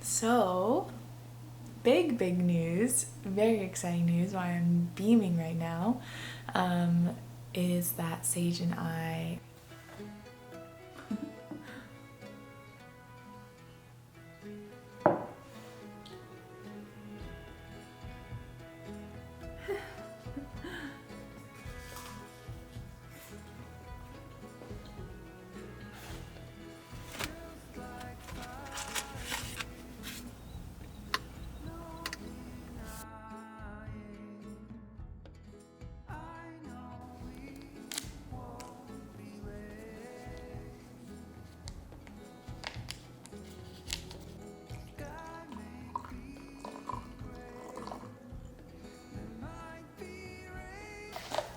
So, big news, very exciting news, why I'm beaming right now, is that Sage and I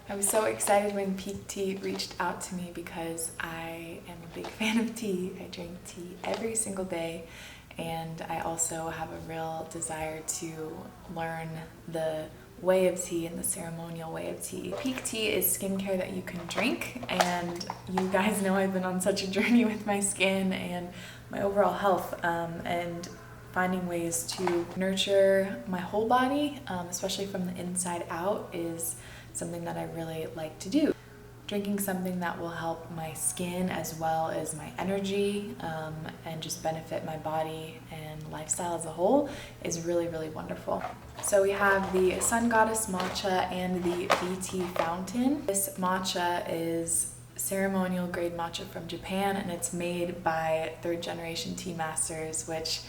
I was so excited when Peak Tea reached out to me because I am a big fan of tea. I drink tea every single day, and I also have a real desire to learn the way of tea and the ceremonial way of tea. Peak Tea is skincare that you can drink, and you guys know I've been on such a journey with my skin and my overall health, and finding ways to nurture my whole body, especially from the inside out, is something that I really like to do. Drinking something that will help my skin as well as my energy, and just benefit my body and lifestyle as a whole is really wonderful. So we have the Sun Goddess Matcha and the BT Fountain. This matcha is ceremonial grade matcha from Japan, and it's made by 3rd generation tea masters, which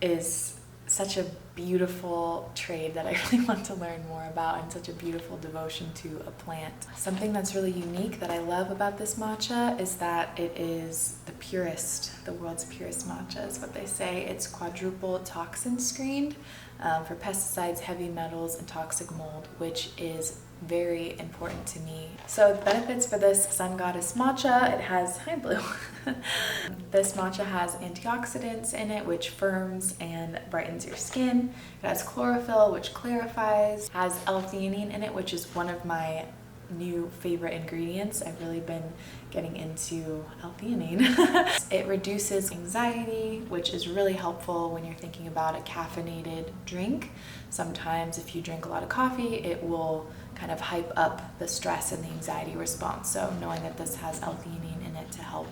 is such a beautiful trade that I really want to learn more about, and such a beautiful devotion to a plant. Something that's really unique that I love about this matcha is that it is the purest, the world's purest matcha is what they say. It's quadruple toxin screened for pesticides, heavy metals, and toxic mold, which is very important to me. So the benefits for this Sun Goddess matcha, it has, hi Blue, this matcha has antioxidants in it, which firms and brightens your skin. It has chlorophyll, which clarifies, has L-theanine in it, which is one of my new favorite ingredients. I've really been getting into L-theanine. It reduces anxiety, which is really helpful when you're thinking about a caffeinated drink. Sometimes if you drink a lot of coffee, it will kind of hype up the stress and the anxiety response. So knowing that this has L-theanine in it to help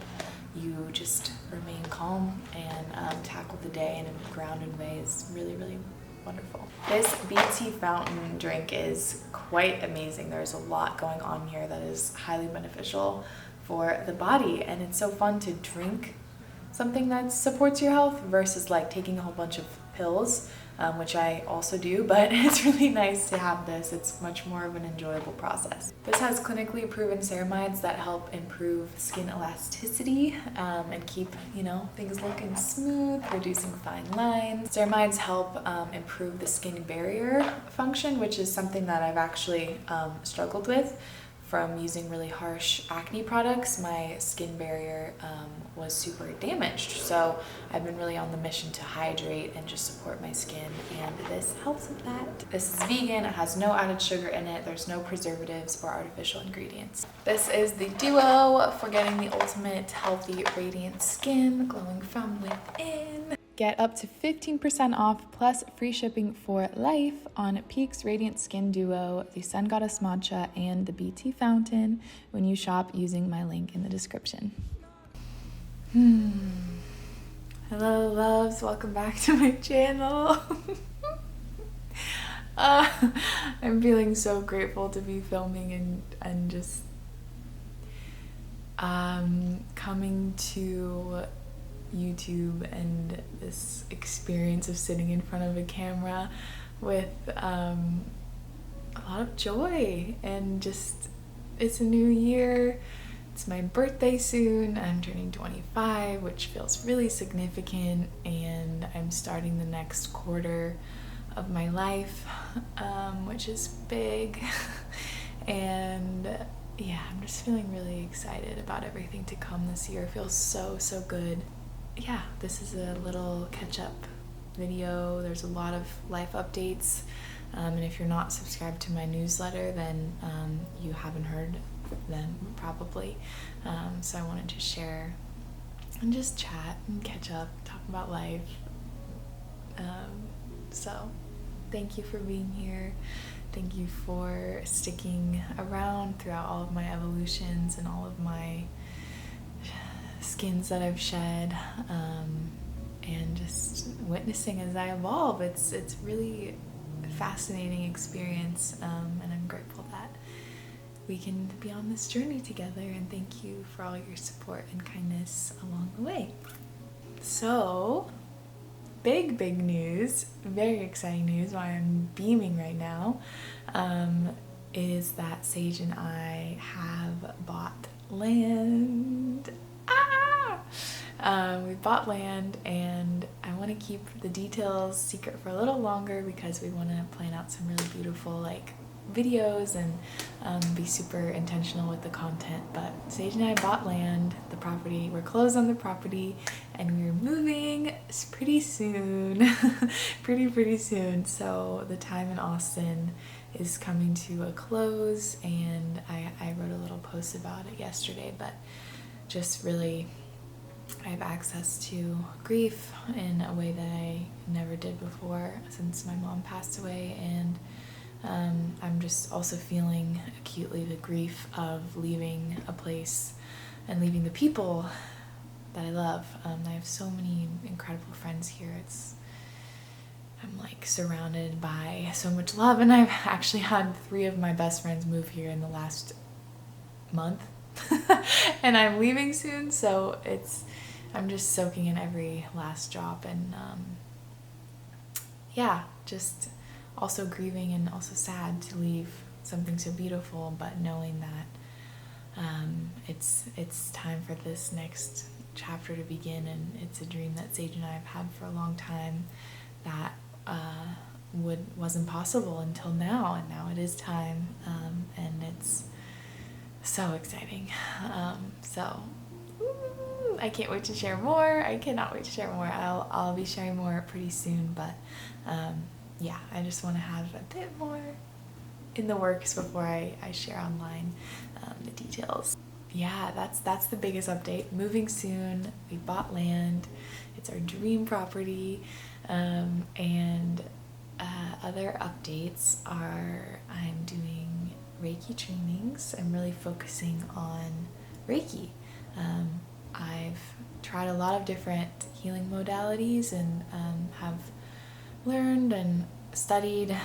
you just remain calm and tackle the day in a grounded way is really wonderful. This BT Fountain drink is quite amazing. There's a lot going on here that is highly beneficial for the body, and it's so fun to drink something that supports your health versus like taking a whole bunch of pills, which I also do, but it's really nice to have this. It's much more of an enjoyable process. This has clinically proven ceramides that help improve skin elasticity and keep, things looking smooth, reducing fine lines. Ceramides help improve the skin barrier function, which is something that I've actually struggled with. From using really harsh acne products, my skin barrier was super damaged. So I've been really on the mission to hydrate and just support my skin, and this helps with that. This is vegan, it has no added sugar in it, there's no preservatives or artificial ingredients. This is the duo for getting the ultimate healthy, radiant skin, glowing from within. Get up to 15% off plus free shipping for life on Peak's Radiant Skin Duo, the Sun Goddess Matcha, and the BT Fountain when you shop using my link in the description. Hello loves, welcome back to my channel. I'm feeling so grateful to be filming and just coming to YouTube and this experience of sitting in front of a camera with a lot of joy, and just, it's a new year. It's my birthday soon. I'm turning 25, which feels really significant, and I'm starting the next quarter of my life, which is big. And yeah, I'm just feeling really excited about everything to come this year. It feels so good. Yeah, this is a little catch-up video. There's a lot of life updates, and if you're not subscribed to my newsletter, then you haven't heard them probably. So I wanted to share and just chat and catch up, talk about life, So thank you for being here. Thank you for sticking around throughout all of my evolutions and all of my skins that I've shed, and just witnessing as I evolve. It's really a fascinating experience, and I'm grateful that we can be on this journey together, and thank you for all your support and kindness along the way. So, big news, very exciting news, why I'm beaming right now, is that Sage and I have bought land. We bought land, and I want to keep the details secret for a little longer because we want to plan out some really beautiful like videos and be super intentional with the content. But Sage and I bought land, the property, we're closed on the property, and we're moving pretty soon. pretty soon. So the time in Austin is coming to a close, and I wrote a little post about it yesterday, but just really I have access to grief in a way that I never did before since my mom passed away, and I'm just also feeling acutely the grief of leaving a place and leaving the people that I love. I have so many incredible friends here. I'm like surrounded by so much love, and I've actually had 3 of my best friends move here in the last month. And I'm leaving soon, so I'm just soaking in every last drop, and just also grieving and also sad to leave something so beautiful, but knowing that it's time for this next chapter to begin, and it's a dream that Sage and I have had for a long time that wasn't possible until now, and now it is time, and it's so exciting. I can't wait to share more. I cannot wait to share more. I'll be sharing more pretty soon, but I just want to have a bit more in the works before I share online the details. Yeah, that's the biggest update. Moving soon. We bought land. It's our dream property, and other updates are I'm doing Reiki trainings. I'm really focusing on Reiki. I've tried a lot of different healing modalities, and have learned and studied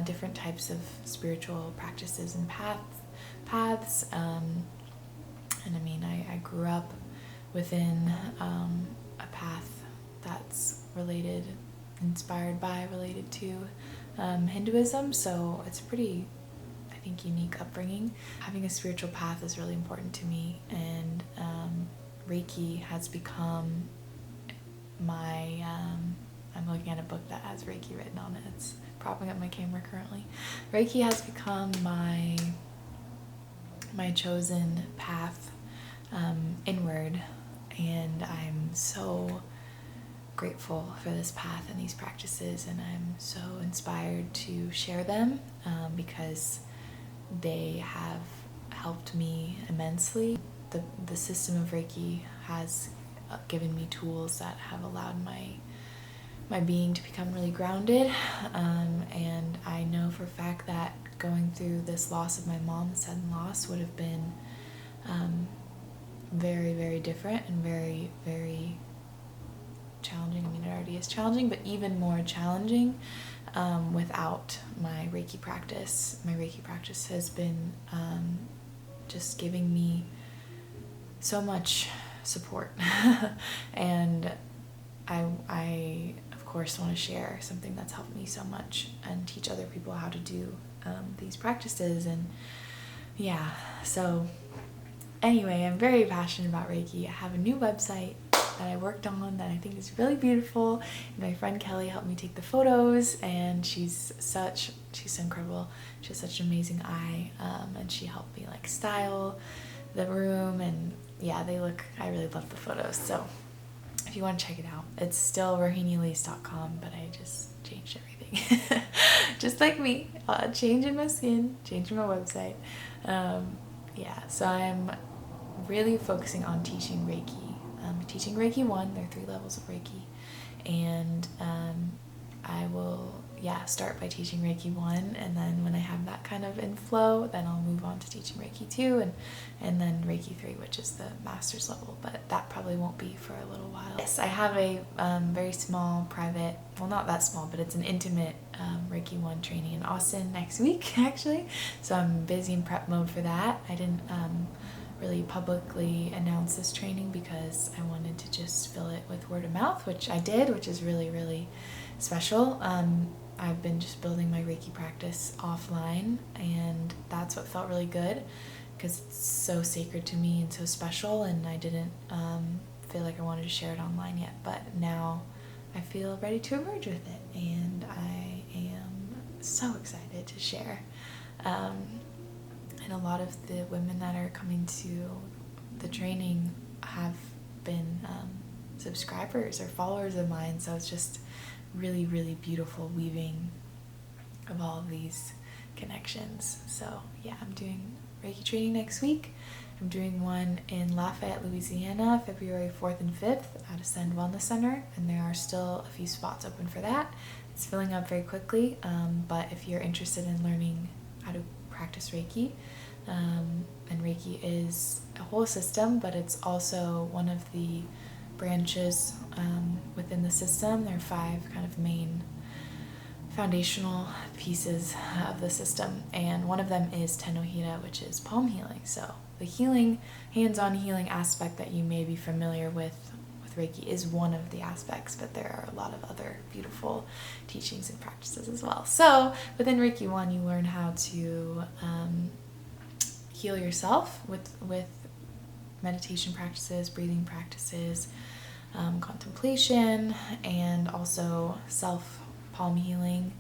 different types of spiritual practices and paths. And I mean, I grew up within a path that's inspired by, related to Hinduism, so it's pretty, I think, unique upbringing. Having a spiritual path is really important to me, and Reiki has become my, I'm looking at a book that has Reiki written on it. It's propping up my camera currently. Reiki has become my chosen path inward, and I'm so grateful for this path and these practices, and I'm so inspired to share them because they have helped me immensely. The system of Reiki has given me tools that have allowed my being to become really grounded, and I know for a fact that going through this loss of my mom, sudden loss, would have been very, very different and very, very challenging. I mean, it already is challenging, but even more challenging without my Reiki practice. My Reiki practice has been just giving me so much support, and I of course want to share something that's helped me so much and teach other people how to do these practices. And so anyway, I'm very passionate about Reiki. I have a new website that I worked on that I think is really beautiful. And my friend Kelly helped me take the photos, and she's so incredible. She has such an amazing eye, and she helped me like style the room, and I really love the photos. So if you want to check it out, it's still rohinielyse.com, but I just changed everything. Just like me, changing my skin, changing my website. So I'm really focusing on teaching Reiki. Teaching Reiki 1, there are 3 levels of Reiki, and I will start by teaching Reiki 1, and then when I have that kind of in flow, then I'll move on to teaching Reiki 2, and then Reiki 3, which is the master's level, but that probably won't be for a little while. Yes, I have a very small private, well, not that small, but it's an intimate Reiki 1 training in Austin next week, actually, so I'm busy in prep mode for that. I didn't really publicly announce this training because I wanted to just fill it with word of mouth, which I did, which is really, really special. I've been just building my Reiki practice offline, and that's what felt really good because it's so sacred to me and so special, and I didn't feel like I wanted to share it online yet, but now I feel ready to emerge with it, and I am so excited to share. And a lot of the women that are coming to the training have been subscribers or followers of mine, so it's just really, really beautiful weaving of all of these connections. So yeah, I'm doing Reiki training next week. I'm doing one in Lafayette, Louisiana, February 4th and 5th at Ascend Wellness Center, and there are still a few spots open for that. It's filling up very quickly, but if you're interested in learning how to practice Reiki, and Reiki is a whole system, but it's also one of the branches within the system. There are 5 kind of main foundational pieces of the system, and one of them is Tenohira, which is palm healing. So the healing, hands-on healing aspect that you may be familiar with Reiki is one of the aspects, but there are a lot of other beautiful teachings and practices as well. So within Reiki 1, you learn how to heal yourself with meditation practices, breathing practices, contemplation, and also self palm healing,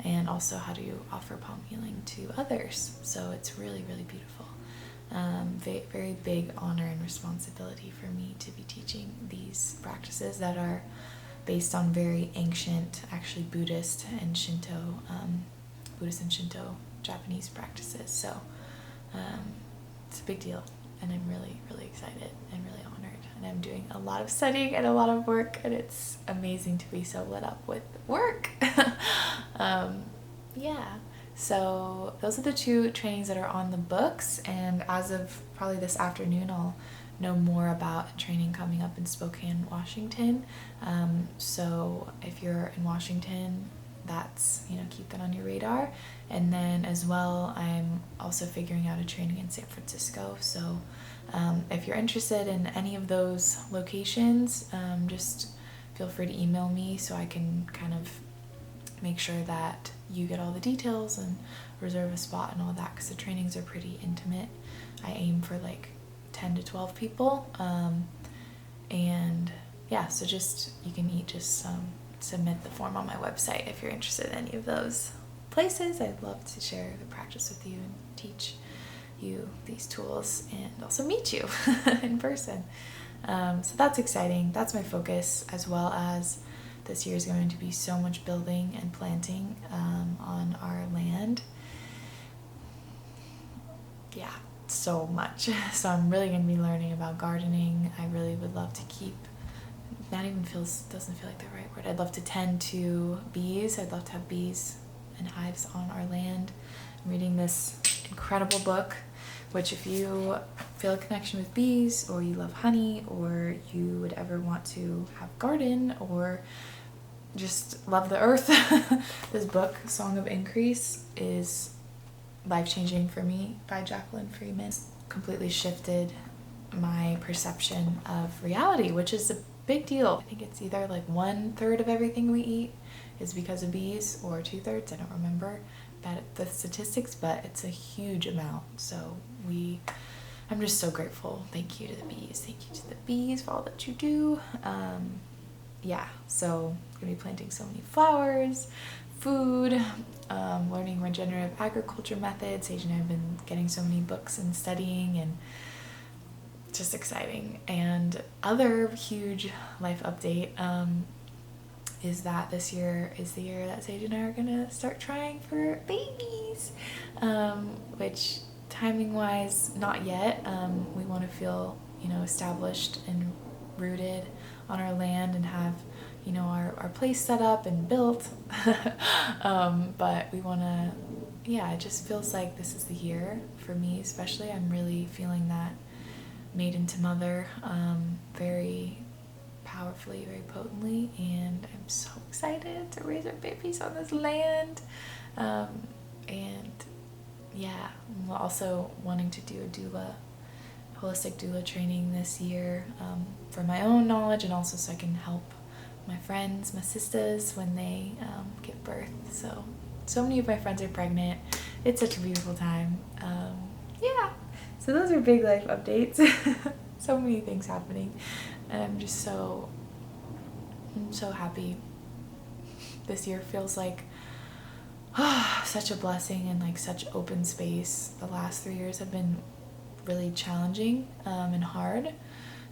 and also how to offer palm healing to others. So it's really, really beautiful. Very big honor and responsibility for me to be teaching these practices that are based on very ancient, actually Buddhist and Shinto Japanese practices. So it's a big deal, and I'm really, really excited and really honored. And I'm doing a lot of studying and a lot of work, and it's amazing to be so lit up with work. So those are the 2 trainings that are on the books, and as of probably this afternoon, I'll know more about a training coming up in Spokane, Washington. So if you're in Washington, that's, keep that on your radar. And then as well, I'm also figuring out a training in San Francisco. So if you're interested in any of those locations, just feel free to email me so I can kind of make sure that you get all the details and reserve a spot and all that, because the trainings are pretty intimate. I aim for like 10 to 12 people. And yeah, so just, you can submit the form on my website if you're interested in any of those places. I'd love to share the practice with you and teach you these tools and also meet you in person. So that's exciting. That's my focus, as well as this year is going to be so much building and planting on our land. Yeah, so much. So I'm really going to be learning about gardening. I really would love to keep, doesn't feel like the right word. I'd love to tend to bees. I'd love to have bees and hives on our land. I'm reading this incredible book, which if you feel a connection with bees, or you love honey, or you would ever want to have a garden, or just love the earth, this book, Song of Increase, is life-changing for me, by Jacqueline Freeman. Completely shifted my perception of reality, which is a big deal. I think it's either like 1/3 of everything we eat is because of bees, or 2/3, I don't remember the statistics, but it's a huge amount. So I'm just so grateful. Thank you to the bees. Thank you to the bees for all that you do. So I'm gonna be planting so many flowers, food, learning regenerative agriculture methods. Sage and I have been getting so many books and studying, and just exciting. And other huge life update is that this year is the year that Sage and I are gonna start trying for babies, which timing wise, not yet. We want to feel, established and rooted on our land, and have, our place set up and built. But we want to, it just feels like this is the year for me, especially. I'm really feeling that maiden to mother very powerfully, very potently, and I'm so excited to raise our babies on this land. And yeah, I'm also wanting to do a holistic doula training this year, for my own knowledge, and also so I can help my friends, my sisters, when they give birth. So many of my friends are pregnant. It's such a beautiful time. So those are big life updates. So many things happening, and I'm so happy. This year feels like such a blessing and like such open space. The last 3 years have been really challenging and hard,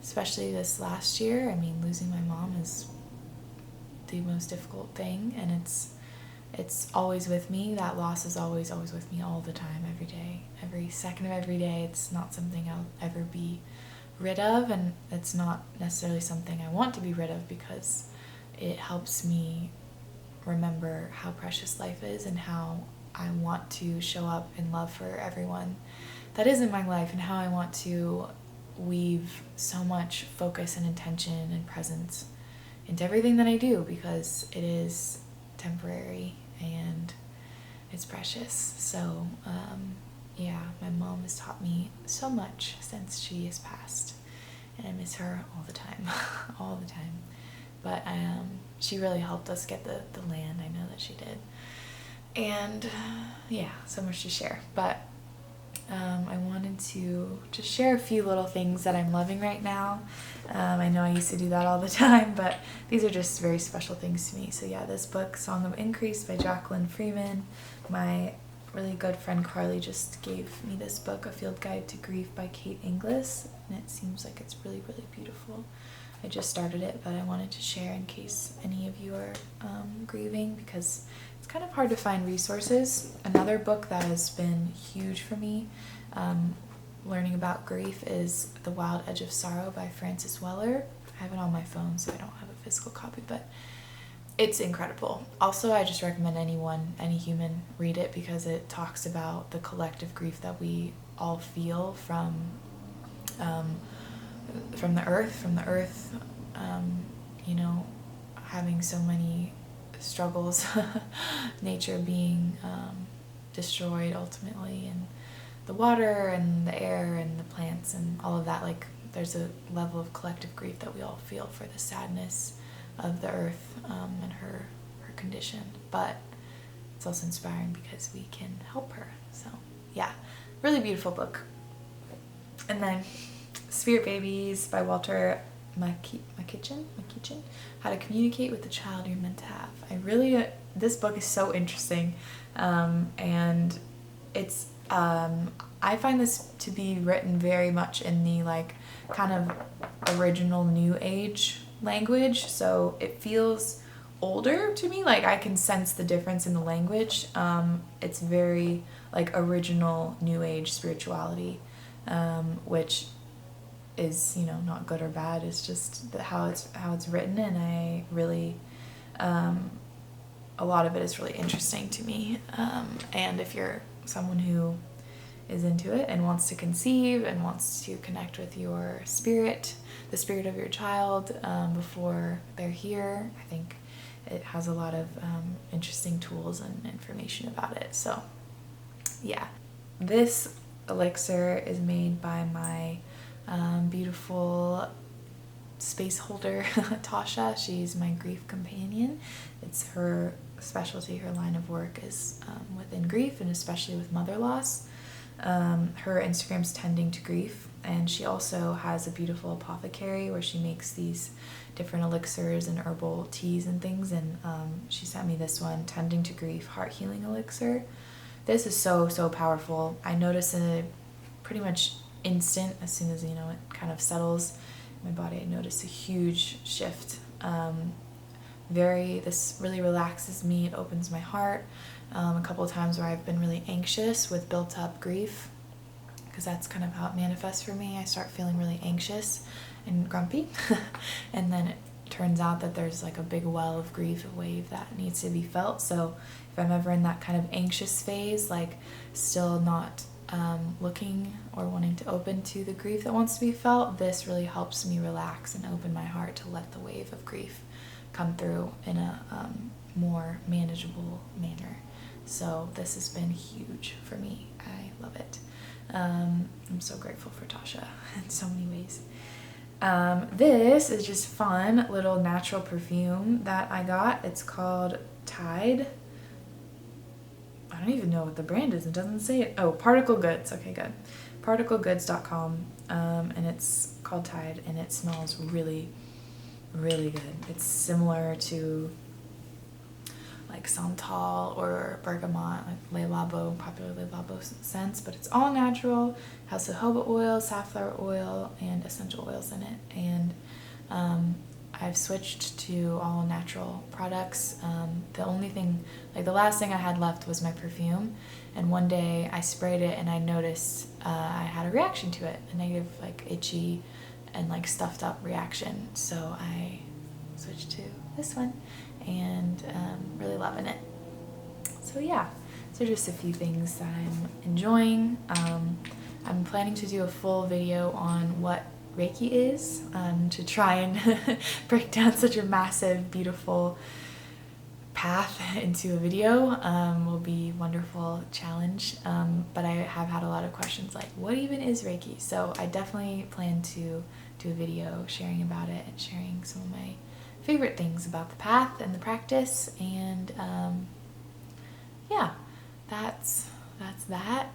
especially this last year. I mean, losing my mom is the most difficult thing, and it's always with me. That loss is always with me all the time, every day, every second of every day. It's not something I'll ever be rid of, and it's not necessarily something I want to be rid of, because it helps me remember how precious life is and how I want to show up in love for everyone that is in my life, and how I want to weave so much focus and intention and presence into everything that I do, because it is temporary and it's precious. So my mom has taught me so much since she has passed, and I miss her all the time. All the time. But she really helped us get the land. I know that she did. And so much to share. But I wanted to just share a few little things that I'm loving right now. I know I used to do that all the time, but these are just very special things to me. So this book, Song of Increase by Jacqueline Freeman. My really good friend Carly just gave me this book, A Field Guide to Grief by Inglis, and it seems like it's really, really beautiful. I just started it, but I wanted to share in case any of you are grieving, because it's kind of hard to find resources. Another book that has been huge for me learning about grief is The Wild Edge of Sorrow by Frances Weller. I have it on my phone, so I don't have a physical copy, but it's incredible. Also, I just recommend any human read it, because it talks about the collective grief that we all feel from the earth, having so many struggles, nature being destroyed ultimately, and the water and the air and the plants and all of that. Like, there's a level of collective grief that we all feel for the sadness of the earth and her condition. But it's also inspiring because we can help her. So really beautiful book. And then Spirit Babies by Walter McKitchen, How to Communicate with the Child You're Meant to Have. This book is so interesting, and it's I find this to be written very much in the kind of original New Age language, so it feels older to me. I can sense the difference in the language. It's very original New Age spirituality, which is not good or bad. It's just how it's written, and I really a lot of it is really interesting to me. And if you're someone who is into it and wants to conceive and wants to connect with your spirit, the spirit of your child, before they're here, I think it has a lot of interesting tools and information about it. So this elixir is made by my beautiful space holder Tasha. She's my grief companion. It's her specialty. Her line of work is within grief, and especially with mother loss. Her Instagram's Tending to Grief, and she also has a beautiful apothecary where she makes these different elixirs and herbal teas and things, and she sent me this one, Tending to Grief Heart Healing Elixir. This is so powerful. I notice a pretty much instant, as soon as it kind of settles in my body, I notice a huge shift. This really relaxes me. It opens my heart. A couple of times where I've been really anxious with built up grief, because that's kind of how it manifests for me. I start feeling really anxious and grumpy and then it turns out that there's like a big well of grief, a wave that needs to be felt. So if I'm ever in that kind of anxious phase, like still not looking or wanting to open to the grief that wants to be felt, this really helps me relax and open my heart to let the wave of grief come through in a more manageable manner. So this has been huge for me. I love it. I'm so grateful for Tasha in so many ways. This is just fun little natural perfume that I got. It's called Tide. I don't even know what the brand is. It doesn't say it. Oh, Particle Goods. Okay, good. Particlegoods.com. And it's called Tide, and it smells really, really good. It's similar to like Santal or Bergamot, like Le Labo, popular Le Labo scents, but it's all natural. Has jojoba oil, safflower oil, and essential oils in it. And I've switched to all natural products. The only thing, like the last thing I had left was my perfume, and one day I sprayed it and I noticed I had a reaction to it, a negative, like itchy and like stuffed up reaction. So I switched to this one, and really loving it. So yeah, so just a few things that I'm enjoying. I'm planning to do a full video on what Reiki is, to try and break down such a massive, beautiful path into a video. Will be a wonderful challenge. But I have had a lot of questions like, what even is Reiki? So I definitely plan to do a video sharing about it and sharing some of my favorite things about the path and the practice. And yeah, that's that.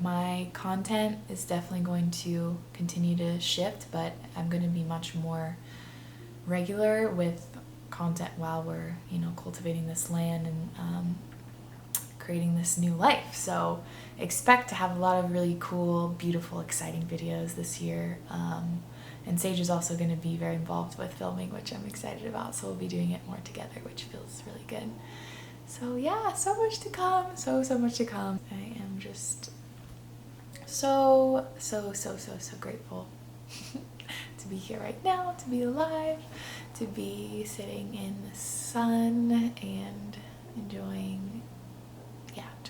My content is definitely going to continue to shift, but I'm going to be much more regular with content while we're, cultivating this land and creating this new life. So expect to have a lot of really cool, beautiful, exciting videos this year. And Sage is also going to be very involved with filming, which I'm excited about. So we'll be doing it more together, which feels really good. So yeah, so much to come. So much to come. I am just so grateful to be here right now, to be alive, to be sitting in the sun and enjoying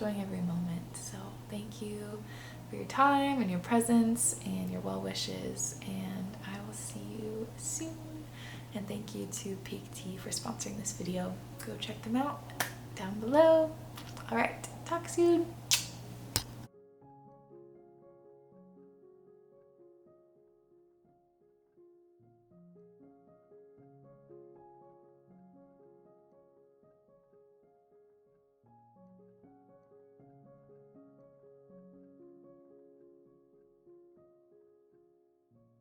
every moment. So thank you for your time and your presence and your well wishes, and I will see you soon. And thank you to Peak Tea for sponsoring this video. Go check them out down below. All right, talk soon.